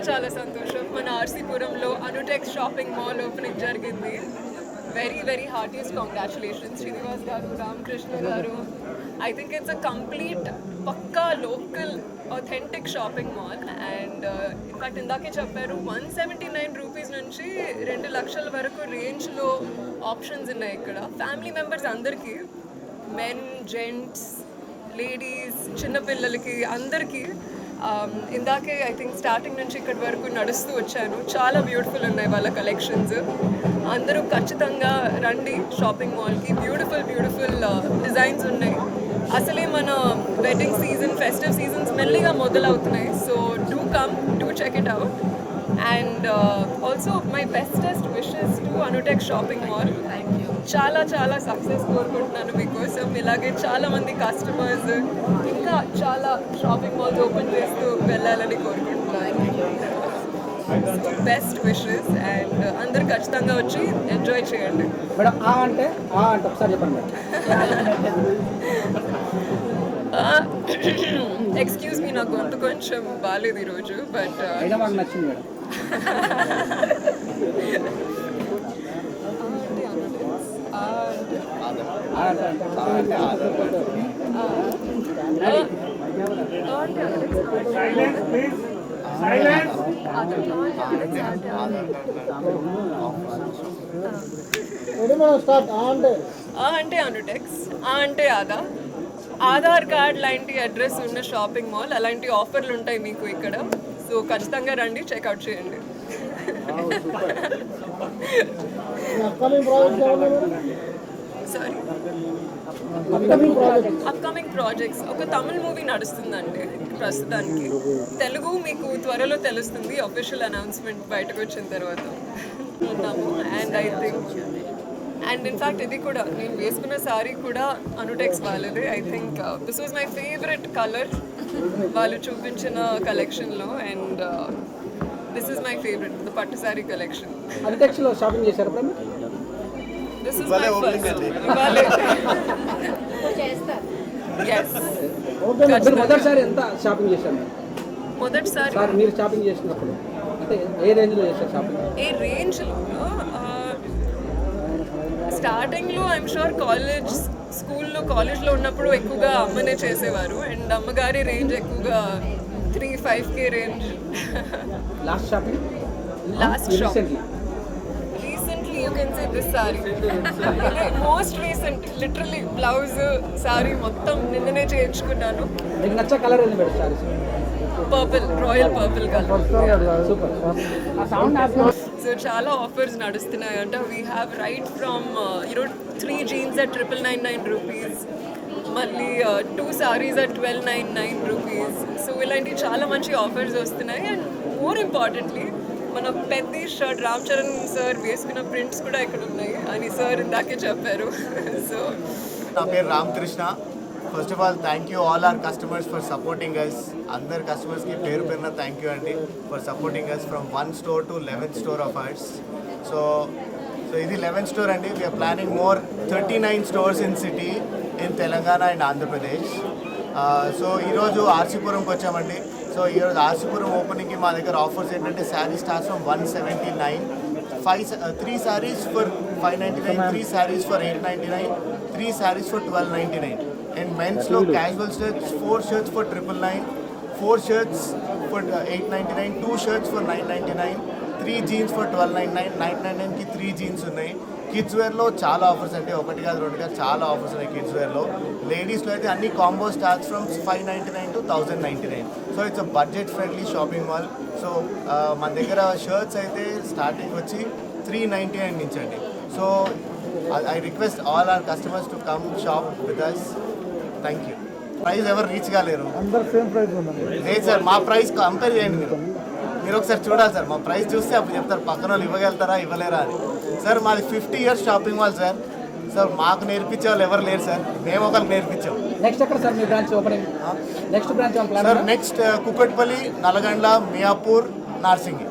చాలా సంతోషం. మన ఆర్సీపురంలో అనుటెక్స్ షాపింగ్ మాల్ ఓపెనింగ్ జరిగింది. Very heartiest congratulations Srinivas garu, Ramakrishna garu. I think it's a complete pakka local authentic shopping mall. And in fact ఇందాకే చెప్పారు 179 రూపీస్ నుంచి 2 లక్షల వరకు రేంజ్లో ఆప్షన్స్ ఉన్నాయి ఇక్కడ. ఫ్యామిలీ మెంబర్స్ అందరికీ, మెన్, జెంట్స్, లేడీస్, చిన్నపిల్లలకి అందరికీ. ఇందాకే ఐ థింక్ స్టార్టింగ్ నుంచి ఇక్కడి వరకు నడుస్తూ వచ్చాను. చాలా బ్యూటిఫుల్ ఉన్నాయి వాళ్ళ కలెక్షన్స్. అందరూ ఖచ్చితంగా రండి షాపింగ్ మాల్కి. బ్యూటిఫుల్ డిజైన్స్ ఉన్నాయి. అసలే మన వెడ్డింగ్ సీజన్, ఫెస్టివ్ సీజన్స్ మెల్లిగా మొదలవుతున్నాయి. So do come, do check it out. And also my bestest wishes to Anutech shopping mall. చాలా సక్సెస్ కోరుకుంటున్నాను మీకోసం. ఇలాగే చాలామంది కస్టమర్స్ ఇంకా చాలా షాపింగ్ మాల్స్ ఓపెన్ చేస్తూ వెళ్ళాలని కోరుకుంటున్నాను. బెస్ట్ విషెస్ అండ్ అందరు ఖచ్చితంగా వచ్చి ఎంజాయ్ చేయండి. ఎక్స్క్యూజ్ మీ, నా గొంతు కొంచెం బాగాలేదు ఈరోజు. బట్ అంటే అనుటెక్స్, అంటే ఆధార్ కార్డ్ లాంటి అడ్రస్ ఉన్న షాపింగ్ మాల్. అలాంటి ఆఫర్లు ఉంటాయి మీకు ఇక్కడ. సో ఖచ్చితంగా రండి, చెక్అవుట్ చేయండి. సారీ, అప్కమింగ్ ప్రాజెక్ట్స్ ఒక తమిళ్ మూవీ నడుస్తుందండి ప్రస్తుతానికి. తెలుగు మీకు త్వరలో తెలుస్తుంది, అఫీషియల్ అనౌన్స్మెంట్ బయటకు వచ్చిన తర్వాత ఉన్నాము. And I think and in fact ఇది కూడా నేను వేసుకున్న శారీ కూడా అనుటెక్స్ వాళ్ళది. I think this was my favourite colour వాళ్ళు చూపించిన కలెక్షన్లో. And this is my favourite, the పట్టు శారీ కలెక్షన్. అనుటెక్స్లో షాపింగ్ చేశారు. This is my first. Yes. మొదటిసారి ఎంత షాపింగ్ చేశారు? మొదటిసారి మీరు షాపింగ్ చేసినప్పుడు అంటే ఏ రేంజ్లో చేస్తారు షాపింగ్? ఏ రేంజ్లో స్టార్టింగ్లో ఐఎమ్ షూర్ కాలేజ్లో ఉన్నప్పుడు ఎక్కువగా అమ్మనే చేసేవారు అండ్ అమ్మగారి రేంజ్ ఎక్కువగా 3-5K range. Last shopping? Last shop recently you can say this sorry. Most recent literally blouse sorry మొత్తం నిన్ననే చేయించుకున్నాను. మీకు నచ్చే కలర్ ఏంది madam saris? Purple, royal purple colour. Super. So చాలా ఆఫర్స్ నడుస్తున్నాయి అంట. We have right from 3 jeans at 999 rupees, మళ్ళీ 2 sarees at 1299 రూపీస్. సో ఇలాంటి చాలా మంచి ఆఫర్స్ వస్తున్నాయి. అండ్ మోర్ ఇంపార్టెంట్లీ మన పెద్ద షర్ట్ రామ్ చరణ్ సార్ వేసుకున్న ప్రింట్స్ కూడా ఇక్కడ ఉన్నాయి అని సార్ ఇందాకే చెప్పారు. సో నా పేరు Ramakrishna. First of all thank you all our customers for supporting us. అందరు కస్టమర్స్కి పేరు పేరున థ్యాంక్ యూ అండి for supporting us from 1 store to 11th store of ours. సో ఇది 11th store అండి. We are planning more 39 stores in city in Telangana and Andhra Pradesh. So ఈరోజు ఆర్సీపురంకి వచ్చామండి. సో ఈరోజు ఆర్సీపురం ఓపెనింగ్కి మా దగ్గర ఆఫర్స్ ఏంటంటే sari starts from 179, 3 sarees for 599, 3 sarees for 899, 3 sarees for 1299. And men's లో casual shirts 4 shirts for 999, 4 shirts for 899, 2 shirts for 999, 3 jeans for 1299, 999కి 3 jeans ఉన్నాయి. Kids వేర్లో చాలా ఆఫర్స్ అంటే ఒకటి కాదు రెండు కాదు చాలా ఆఫర్స్ ఉన్నాయి కిడ్స్ వేర్లో. లేడీస్లో అయితే అన్ని combo starts from 599 to 1099. So it's a budget friendly shopping mall. So మన దగ్గర షర్ట్స్ అయితే స్టార్టింగ్ వచ్చి 399 నుంచి అండి. So I request all our customers to come shop with us. Thank you. Price ఎవరు రీచ్ కాలేరు. లేదు సార్, మా ప్రైస్ కంపేర్ చేయండి మీరు ఒకసారి చూడాలి సార్. మా ప్రైస్ చూస్తే అప్పుడు చెప్తారు పక్కన వాళ్ళు ఇవ్వగలుగుతారా ఇవ్వలేరా అని. సార్ మాది 50 years shopping mall sir. Sir మాకు నేర్పించే వాళ్ళు ఎవరు లేరు సార్, మేము ఒకరికి నేర్పించాం. నెక్స్ట్ ఎక్కడ సార్ మీ branch opening? Next branch sir next Kukatpally, Nalgonda, Miyapur, Narsingi.